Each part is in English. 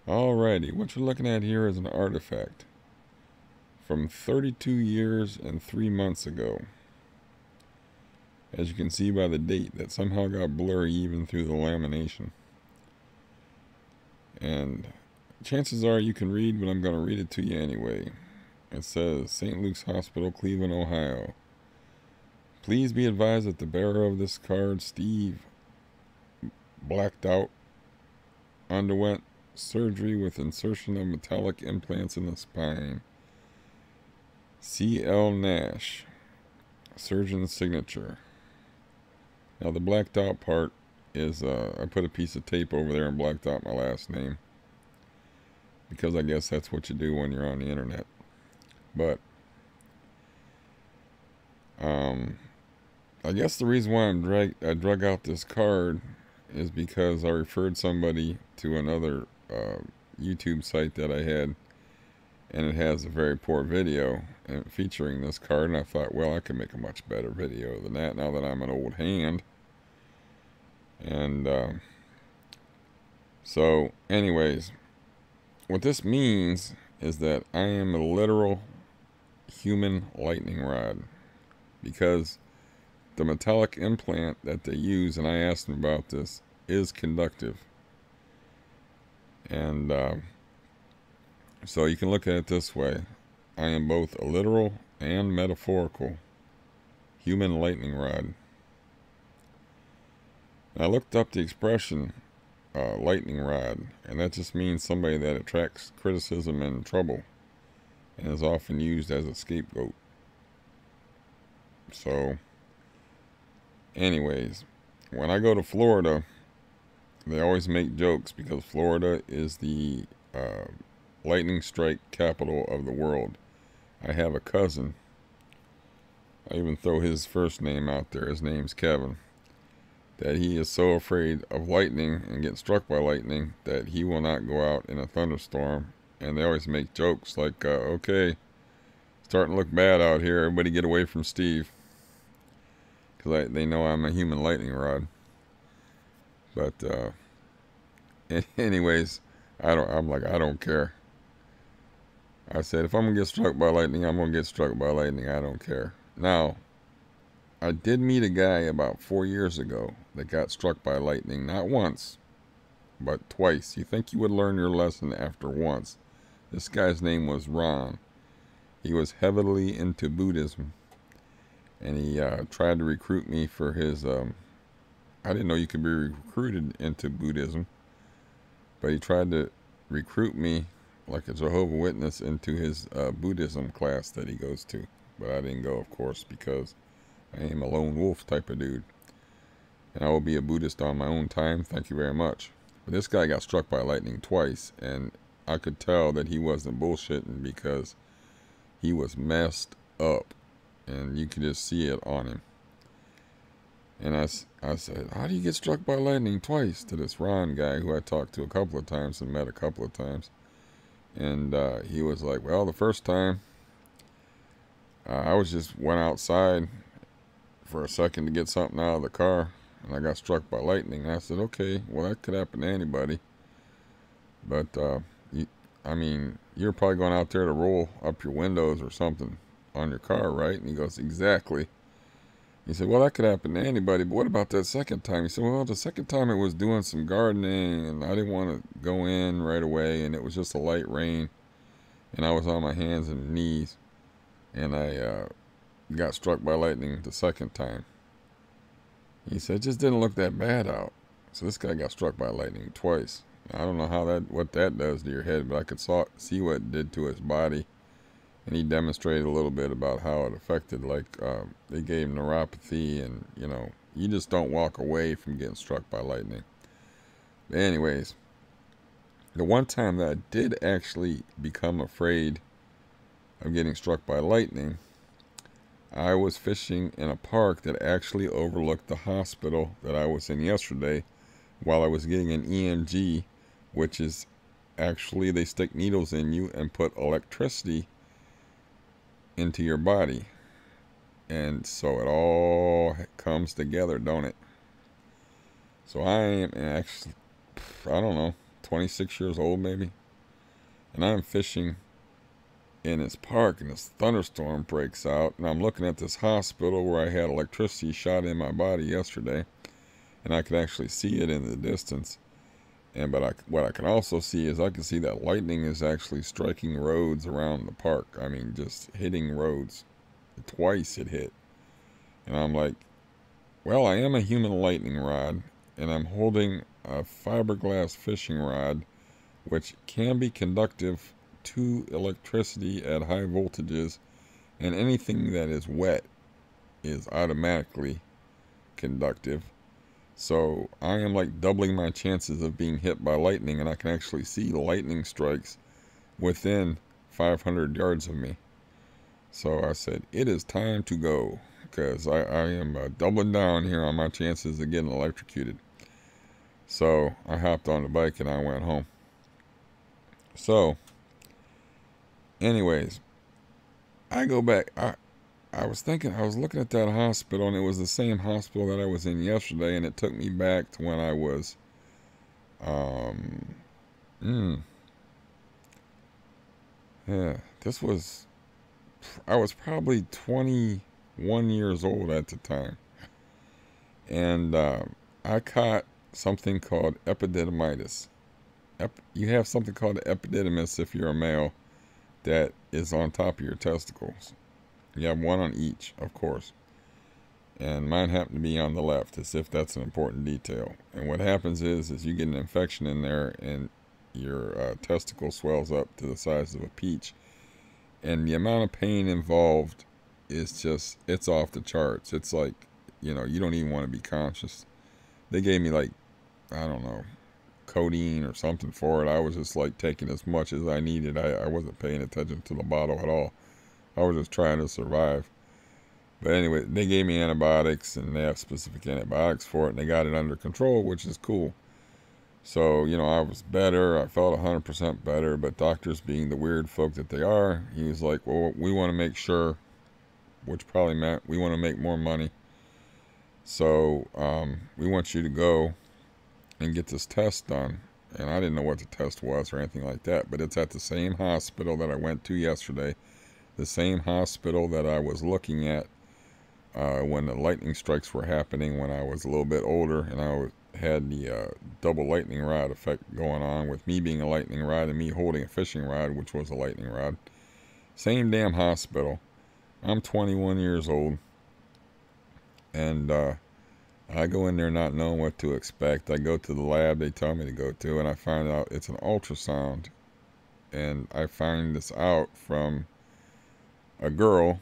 Alrighty, what you're looking at here is an artifact from 32 years and 3 months ago. As you can see by the date, that somehow got blurry even through the lamination. And chances are you can read, but I'm going to read it to you anyway. It says, St. Luke's Hospital, Cleveland, Ohio. Please be advised that the bearer of this card, Steve, blacked out, underwent surgery with insertion of metallic implants in the spine. C.L. Nash, surgeon's signature. Now the blacked out part is, I put a piece of tape over there and blacked out my last name. Because I guess that's what you do when you're on the internet. But, I guess the reason why I drug out this card is because I referred somebody to another YouTube site that I had, and it has a very poor video featuring this card, and I thought, well, I can make a much better video than that now that I'm an old hand. And so anyways, what this means is that I am a literal human lightning rod, because the metallic implant that they use, and I asked them about this, is conductive. And so you can look at it this way. I am both a literal and metaphorical human lightning rod. And I looked up the expression lightning rod, and that just means somebody that attracts criticism and trouble and is often used as a scapegoat. So anyways, when I go to Florida, they always make jokes because Florida is the lightning strike capital of the world. I have a cousin, I even throw his first name out there, his name's Kevin, that he is so afraid of lightning and getting struck by lightning that he will not go out in a thunderstorm. And they always make jokes like, okay, starting to look bad out here, everybody get away from Steve. Because they know I'm a human lightning rod. But anyways, I don't care. I said, if I'm gonna get struck by lightning, I'm gonna get struck by lightning. I don't care. Now, I did meet a guy about 4 years ago that got struck by lightning, not once, but twice. You think you would learn your lesson after once. This guy's name was Ron. He was heavily into Buddhism, and he tried to recruit me for his, I didn't know you could be recruited into Buddhism, but he tried to recruit me like a Jehovah's Witness into his Buddhism class that he goes to. But I didn't go, of course, because I am a lone wolf type of dude. And I will be a Buddhist on my own time, thank you very much. But this guy got struck by lightning twice, and I could tell that he wasn't bullshitting because he was messed up. And you could just see it on him. And I said, how do you get struck by lightning twice? To this Ron guy who I talked to a couple of times and met a couple of times. And he was like, well, the first time, I went outside for a second to get something out of the car, and I got struck by lightning. And I said, okay, well, that could happen to anybody. But, I mean, you're probably going out there to roll up your windows or something on your car, right? And he goes, exactly. He said, well, that could happen to anybody, but what about that second time? He said, well, the second time it was doing some gardening, and I didn't want to go in right away, and it was just a light rain, and I was on my hands and knees, and I got struck by lightning the second time. He said, it just didn't look that bad out. So this guy got struck by lightning twice. I don't know what that does to your head, but I could see what it did to his body. And he demonstrated a little bit about how it affected, like, they gave him neuropathy, and, you know, you just don't walk away from getting struck by lightning. But anyways, the one time that I did actually become afraid of getting struck by lightning, I was fishing in a park that actually overlooked the hospital that I was in yesterday while I was getting an EMG, which is actually they stick needles in you and put electricity into your body. And so it all comes together, don't it? So I am actually, I don't know, 26 years old maybe. And I'm fishing in this park, and this thunderstorm breaks out, and I'm looking at this hospital where I had electricity shot in my body yesterday, and I could actually see it in the distance. What I can also see is I can see that lightning is actually striking roads around the park. I mean, just hitting roads. Twice it hit. And I'm like, well, I am a human lightning rod, and I'm holding a fiberglass fishing rod, which can be conductive to electricity at high voltages, and anything that is wet is automatically conductive. So I am like doubling my chances of being hit by lightning, and I can actually see lightning strikes within 500 yards of me. So I said, it is time to go, because I am doubling down here on my chances of getting electrocuted. So I hopped on the bike and I went home. So anyways, I go back. I was thinking, I was looking at that hospital, and it was the same hospital that I was in yesterday, and it took me back to when I was, I was probably 21 years old at the time, and I caught something called epididymitis. You have something called epididymis if you're a male that is on top of your testicles. You have one on each, of course. And mine happened to be on the left, as if that's an important detail. And what happens is you get an infection in there, and your testicle swells up to the size of a peach. And the amount of pain involved is just, it's off the charts. It's like, you don't even want to be conscious. They gave me like, I don't know, codeine or something for it. I was just like taking as much as I needed. I wasn't paying attention to the bottle at all. I was just trying to survive. But anyway, they gave me antibiotics, and they have specific antibiotics for it, and they got it under control, which is cool. So, I was better. I felt 100% better, but doctors, being the weird folk that they are, he was like, well, we want to make sure, which probably meant we want to make more money. So, we want you to go and get this test done. And I didn't know what the test was or anything like that, but it's at the same hospital that I went to yesterday. The same hospital that I was looking at when the lightning strikes were happening when I was a little bit older, and I had the double lightning rod effect going on with me being a lightning rod and me holding a fishing rod, which was a lightning rod. Same damn hospital. I'm 21 years old, and I go in there not knowing what to expect. I go to the lab they tell me to go to, and I find out it's an ultrasound, and I find this out from a girl,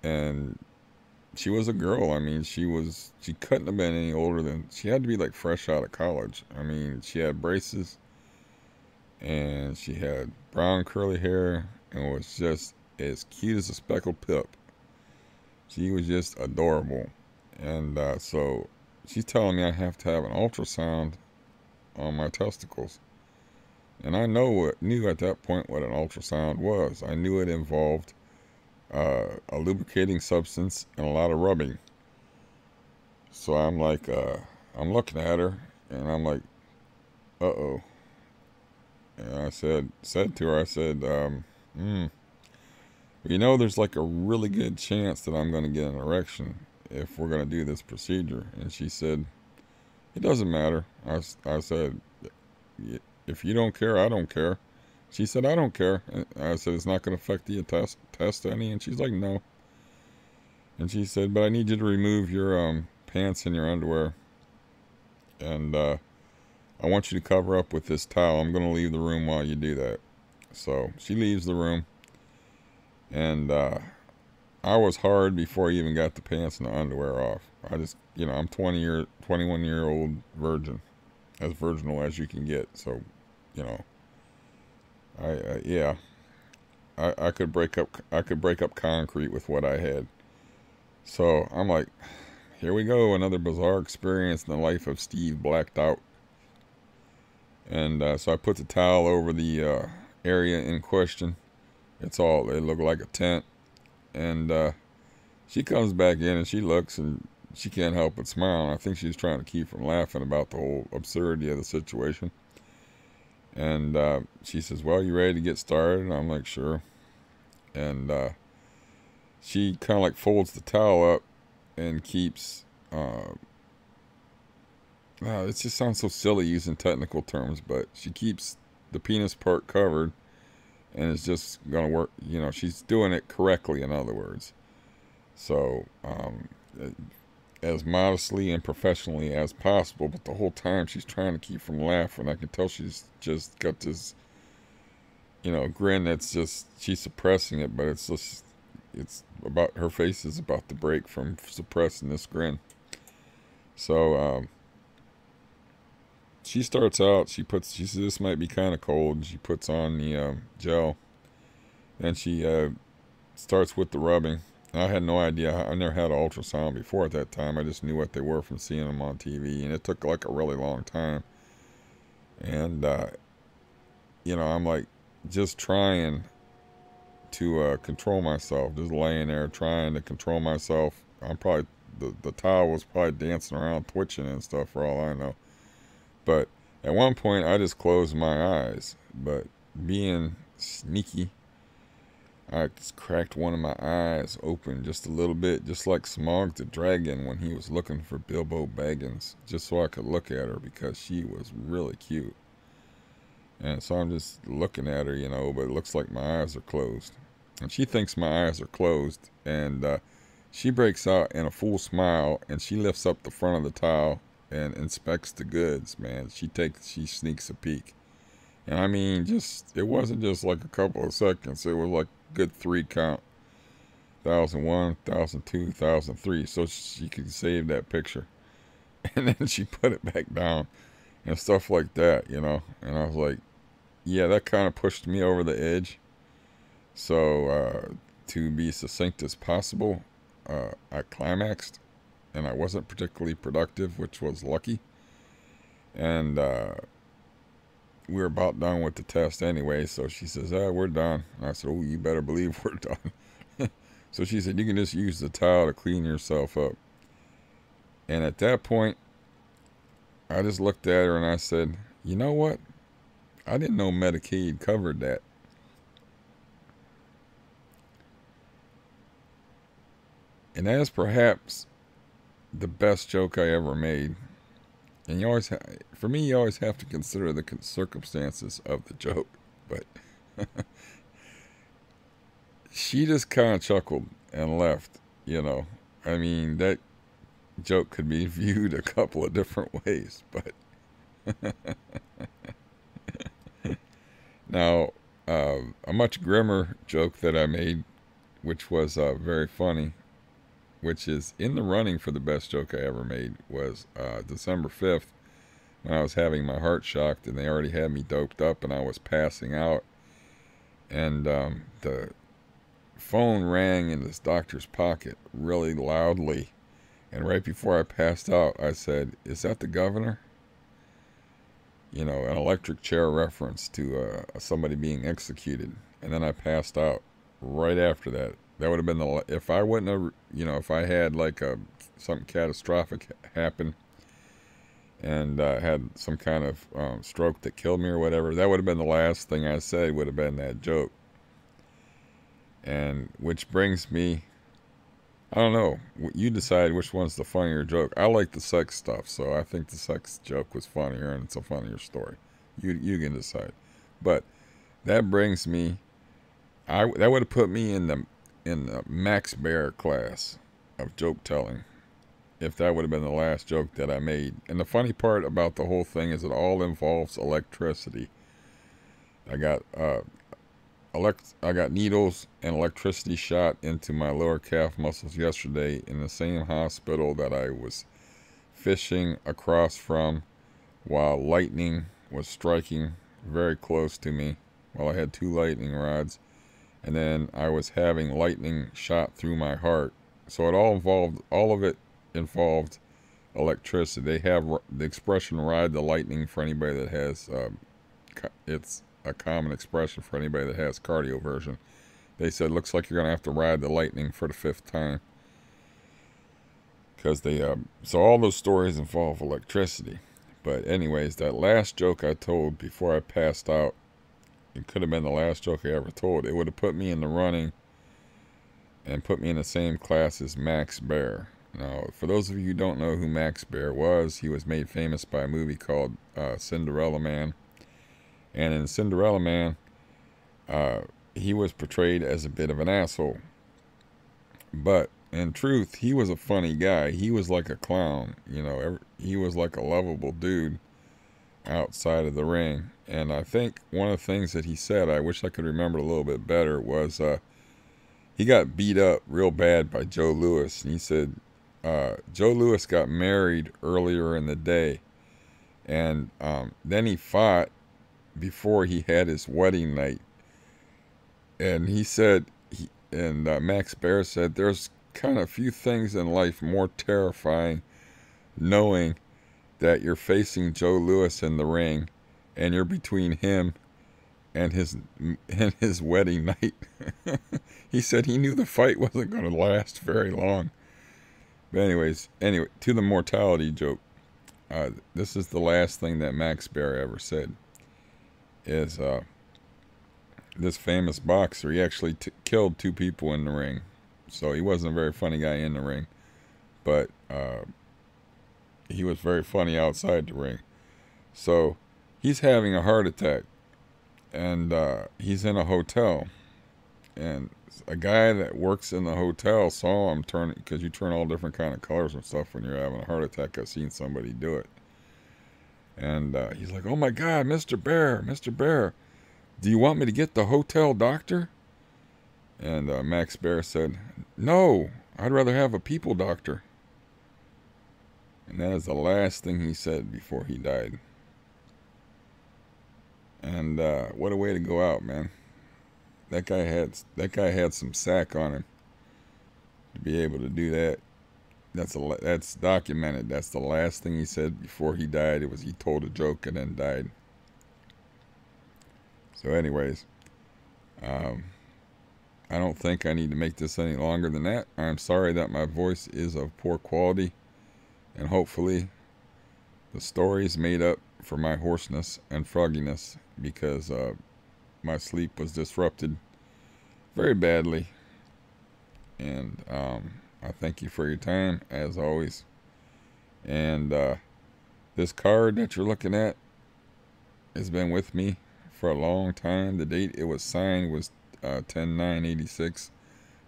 and she was a girl. I mean, she couldn't have been any older than, she had to be like fresh out of college. I mean, she had braces, and she had brown curly hair, and was just as cute as a speckled pip. She was just adorable. And so she's telling me I have to have an ultrasound on my testicles. And I knew at that point what an ultrasound was. I knew it involved a lubricating substance and a lot of rubbing. So I'm like, I'm looking at her, and I'm like, uh-oh. And I said to her, I said, there's like a really good chance that I'm going to get an erection if we're going to do this procedure. And she said, it doesn't matter. I said, if you don't care, I don't care. She said, I don't care. I said, it's not going to affect the test any? And she's like, no. And she said, but I need you to remove your pants and your underwear. And I want you to cover up with this towel. I'm going to leave the room while you do that. So she leaves the room. And I was hard before I even got the pants and the underwear off. I just, I'm 21-year-old virgin. As virginal as you can get. So, I could break up concrete with what I had. So I'm like, here we go, another bizarre experience in the life of Steve blacked out. And so I put the towel over the area in question. It looked like a tent. And she comes back in, and she looks, and she can't help but smile. I think she's trying to keep from laughing about the whole absurdity of the situation. And she says, well, you ready to get started? And I'm like, sure. And she kind of like folds the towel up and keeps, it just sounds so silly using technical terms, but she keeps the penis part covered and it's just going to work. You know, she's doing it correctly, in other words. So, as modestly and professionally as possible, but the whole time she's trying to keep from laughing. I can tell she's just got this, grin that's just, she's suppressing it, but it's about, her face is about to break from suppressing this grin. So, she starts out, she says this might be kind of cold, and she puts on the gel. Then she starts with the rubbing. I had no idea. I never had an ultrasound before at that time. I just knew what they were from seeing them on TV, and it took like a really long time. And, I'm like just trying to control myself, just laying there trying to control myself. I'm probably, the towel was probably dancing around, twitching and stuff for all I know. But at one point, I just closed my eyes. But being sneaky, I just cracked one of my eyes open just a little bit, just like Smaug the Dragon when he was looking for Bilbo Baggins, just so I could look at her because she was really cute. And so I'm just looking at her, but it looks like my eyes are closed. And she thinks my eyes are closed, and she breaks out in a full smile, and she lifts up the front of the towel and inspects the goods, man. She sneaks a peek. And I mean, it wasn't just like a couple of seconds. It was like a good 3 count. 1001, 1002, 1003. So she could save that picture. And then she put it back down and stuff like that, And I was like, yeah, that kind of pushed me over the edge. So to be succinct as possible, I climaxed. And I wasn't particularly productive, which was lucky. And we were about done with the test anyway, so she says, we're done. And I said, oh, you better believe we're done. So she said, you can just use the towel to clean yourself up. And at that point, I just looked at her and I said, you know what? I didn't know Medicaid covered that. And that is perhaps the best joke I ever made. And you always, for me, you always have to consider the circumstances of the joke. But she just kind of chuckled and left, I mean, that joke could be viewed a couple of different ways. But now, a much grimmer joke that I made, which was very funny, which is in the running for the best joke I ever made, was December 5th, when I was having my heart shocked and they already had me doped up and I was passing out. And the phone rang in this doctor's pocket really loudly. And right before I passed out, I said, is that the governor? An electric chair reference to somebody being executed. And then I passed out right after that. That would have been if I wouldn't have, if I had like something catastrophic happen and had some kind of stroke that killed me or whatever, that would have been the last thing I said, would have been that joke. And which brings me, I don't know, you decide which one's the funnier joke. I like the sex stuff, so I think the sex joke was funnier and it's a funnier story. You can decide. But that brings me, that would have put me in the Max Bear class of joke telling if that would have been the last joke that I made. And the funny part about the whole thing is it all involves electricity. I got needles and electricity shot into my lower calf muscles yesterday in the same hospital that I was fishing across from while lightning was striking very close to me, while I had 2 lightning rods. And then I was having lightning shot through my heart. So all of it involved electricity. They have the expression ride the lightning for anybody that has, it's a common expression for anybody that has cardioversion. They said, looks like you're going to have to ride the lightning for the 5th time. Because so all those stories involve electricity. But anyways, that last joke I told before I passed out, it could have been the last joke I ever told. It would have put me in the running and put me in the same class as Max Baer. Now, for those of you who don't know who Max Baer was, he was made famous by a movie called Cinderella Man. And in Cinderella Man, he was portrayed as a bit of an asshole. But in truth, he was a funny guy. He was like a clown, you know. He was like a lovable dude outside of the ring. And I think one of the things that he said, I wish I could remember a little bit better, was he got beat up real bad by Joe Louis. And he said Joe Louis got married earlier in the day. And then he fought before he had his wedding night. And he said, Max Baer said, there's kind of few things in life more terrifying knowing that you're facing Joe Louis in the ring and you're between him and his wedding night. He said he knew the fight wasn't going to last very long. But anyway, to the mortality joke, this is the last thing that Max Baer ever said, is this famous boxer, he actually killed 2 people in the ring. So he wasn't a very funny guy in the ring, but he was very funny outside the ring. So he's having a heart attack, and he's in a hotel, and a guy that works in the hotel saw him turn, because you turn all different kind of colors and stuff when you're having a heart attack. I've seen somebody do it. And he's like, oh my God, Mr. Baer, do you want me to get the hotel doctor? And Max Baer said, no, I'd rather have a people doctor. And that is the last thing he said before he died. And what a way to go out, man. That guy had some sack on him to be able to do that. That's documented. That's the last thing he said before he died. It was he told a joke and then died. So anyways, I don't think I need to make this any longer than that. I'm sorry that my voice is of poor quality, and hopefully the story is made up for my hoarseness and frogginess, because my sleep was disrupted very badly. And I thank you for your time, as always. And this card that you're looking at has been with me for a long time. The date it was signed was 10/9/86,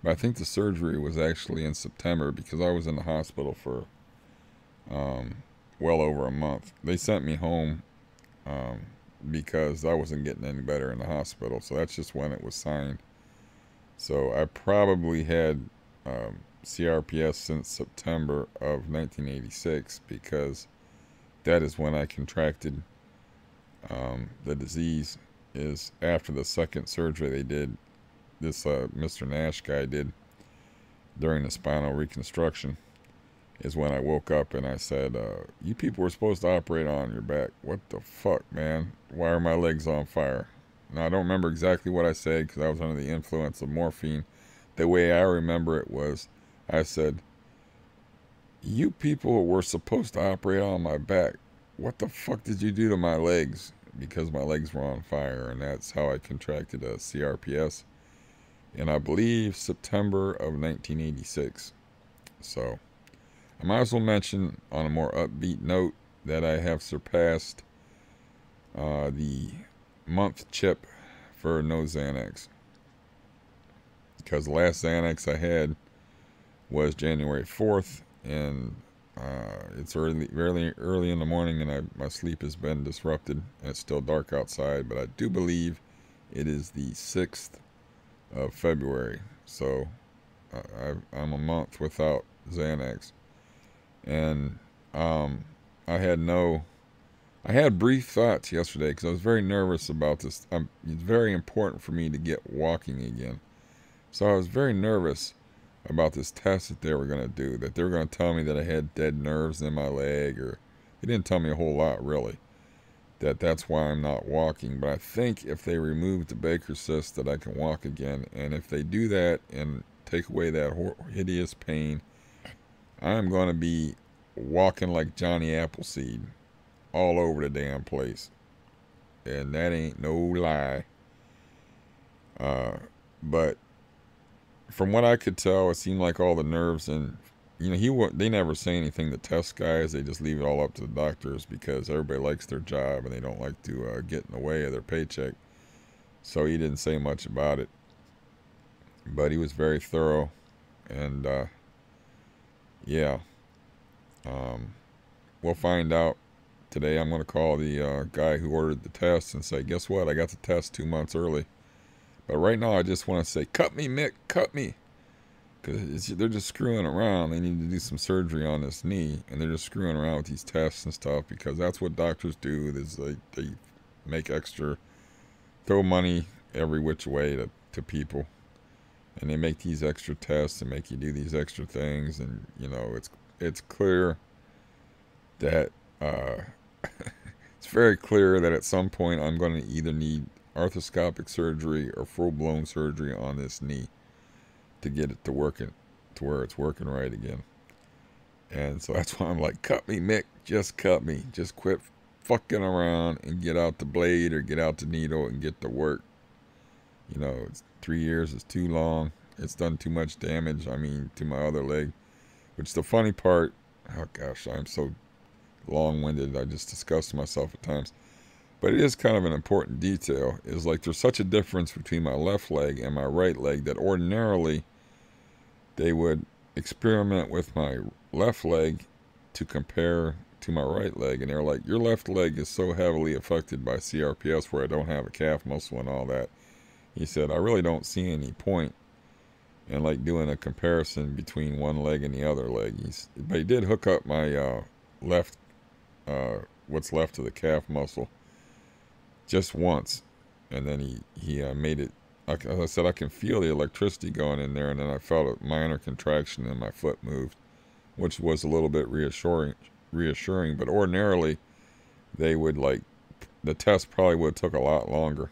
but I think the surgery was actually in September, because I was in the hospital for well over a month. They sent me home because I wasn't getting any better in the hospital, so that's just when it was signed. So I probably had CRPS since September of 1986, because that is when I contracted the disease. Is after the second surgery they did, this Mr. Nash guy did during the spinal reconstruction, is when I woke up and I said, you people were supposed to operate on your back. What the fuck, man? Why are my legs on fire? Now, I don't remember exactly what I said, because I was under the influence of morphine. The way I remember it was, I said, you people were supposed to operate on my back. What the fuck did you do to my legs? Because my legs were on fire, and that's how I contracted a CRPS in, I believe, September of 1986. So I might as well mention, on a more upbeat note, that I have surpassed the month chip for no Xanax, because the last Xanax I had was January 4th, and it's very early in the morning, and my sleep has been disrupted, and it's still dark outside, but I do believe it is the 6th of February, so I'm a month without Xanax. And I had brief thoughts yesterday, because I was very nervous about this. It's very important for me to get walking again, so I was very nervous about this test that they were going to do, that they were going to tell me that I had dead nerves in my leg, or they didn't tell me a whole lot really, that's why I'm not walking. But I think if they remove the Baker cyst, that I can walk again. And if they do that and take away that hideous pain, I'm going to be walking like Johnny Appleseed all over the damn place. And that ain't no lie. But from what I could tell, it seemed like all the nerves and, they never say anything to test guys. They just leave it all up to the doctors because everybody likes their job and they don't like to get in the way of their paycheck. So he didn't say much about it. But he was very thorough. And, yeah. We'll find out today. I'm going to call the guy who ordered the test and say, guess what? I got the test 2 months early. But right now, I just want to say, cut me, Mick, cut me. Because they're just screwing around. They need to do some surgery on this knee. And they're just screwing around with these tests and stuff. Because that's what doctors do. Is they make extra, throw money every which way to people. And they make these extra tests and make you do these extra things. And, it's clear that, it's very clear that at some point I'm going to either need arthroscopic surgery or full-blown surgery on this knee to get it to working, to where it's working right again. And so that's why I'm like, cut me, Mick, just cut me. Just quit fucking around and get out the blade or get out the needle and get to work. It's 3 years is too long. It's done too much damage, to my other leg. Which the funny part, oh gosh, I'm so long-winded. I just discuss myself at times. But it is kind of an important detail. Is like there's such a difference between my left leg and my right leg that ordinarily they would experiment with my left leg to compare to my right leg. And they're like, your left leg is so heavily affected by CRPS where I don't have a calf muscle and all that. He said, I really don't see any point in like doing a comparison between one leg and the other leg. But he did hook up my left, what's left of the calf muscle just once. And then he made it, like I said, I can feel the electricity going in there. And then I felt a minor contraction and my foot moved, which was a little bit reassuring. But ordinarily, they would the test probably would have took a lot longer.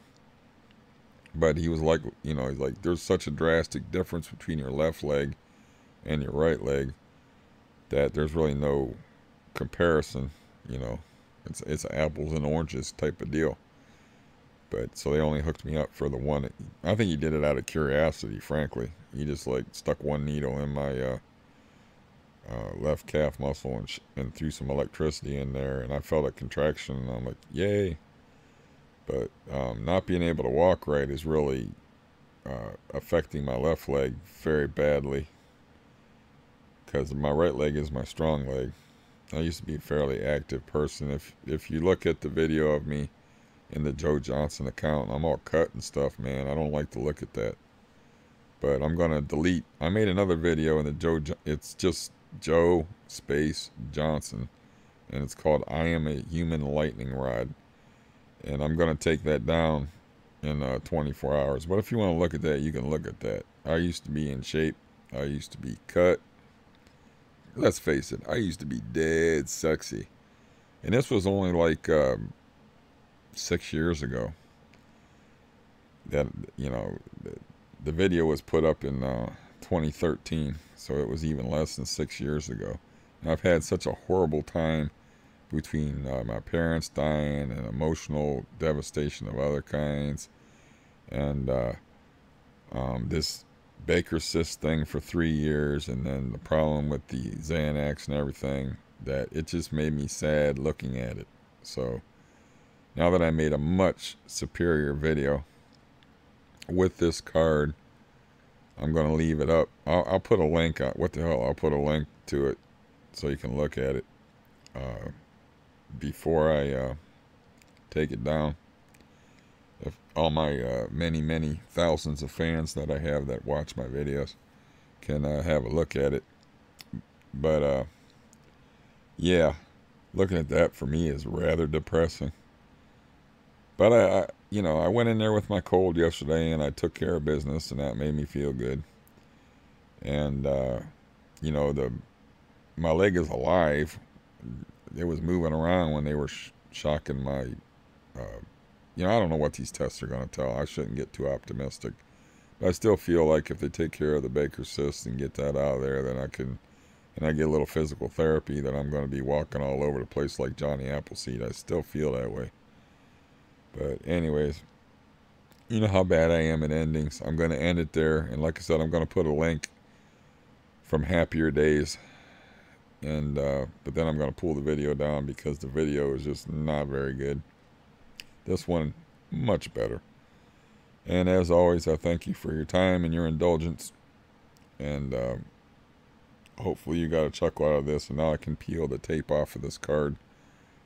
But he was like, he's like, there's such a drastic difference between your left leg and your right leg that there's really no comparison. It's apples and oranges type of deal. But so they only hooked me up for the one. I think he did it out of curiosity, frankly. He just stuck one needle in my left calf muscle and threw some electricity in there, and I felt a contraction, and I'm like, yay. But not being able to walk right is really affecting my left leg very badly, because my right leg is my strong leg. I used to be a fairly active person. If you look at the video of me in the Joe Johnson account, I'm all cut and stuff, man. I don't like to look at that. But I'm going to delete. I made another video in the it's just Joe space Johnson, and it's called I Am a Human Lightning Rod. And I'm going to take that down in 24 hours. But if you want to look at that, you can look at that. I used to be in shape. I used to be cut. Let's face it, I used to be dead sexy. And this was only 6 years ago. That, the video was put up in 2013. So it was even less than 6 years ago. And I've had such a horrible time between my parents dying and emotional devastation of other kinds, and this Baker's cyst thing for 3 years, and then the problem with the Xanax and everything, that it just made me sad looking at it. So now that I made a much superior video with this card, I'm going to leave it up. I'll put a link on, what the hell, I'll put a link to it so you can look at it before I take it down. If all my many thousands of fans that I have that watch my videos can have a look at it. But yeah, looking at that for me is rather depressing. But I went in there with my cold yesterday and I took care of business, and that made me feel good. And my leg is alive. It was moving around when they were shocking my, I don't know what these tests are going to tell. I shouldn't get too optimistic. But I still feel like if they take care of the Baker's cyst and get that out of there, then I can and I get a little physical therapy, that I'm going to be walking all over the place like Johnny Appleseed. I still feel that way. But anyways, you know how bad I am at endings. I'm going to end it there. And like I said, I'm going to put a link from Happier Days. And but then I'm going to pull the video down because the video is just not very good. This one, much better. And as always, I thank you for your time and your indulgence. And hopefully you got a chuckle out of this. And now I can peel the tape off of this card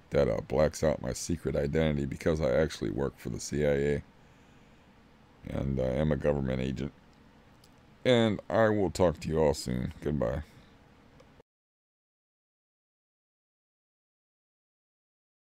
that blacks out my secret identity, because I actually work for the CIA. And I am a government agent. And I will talk to you all soon. Goodbye.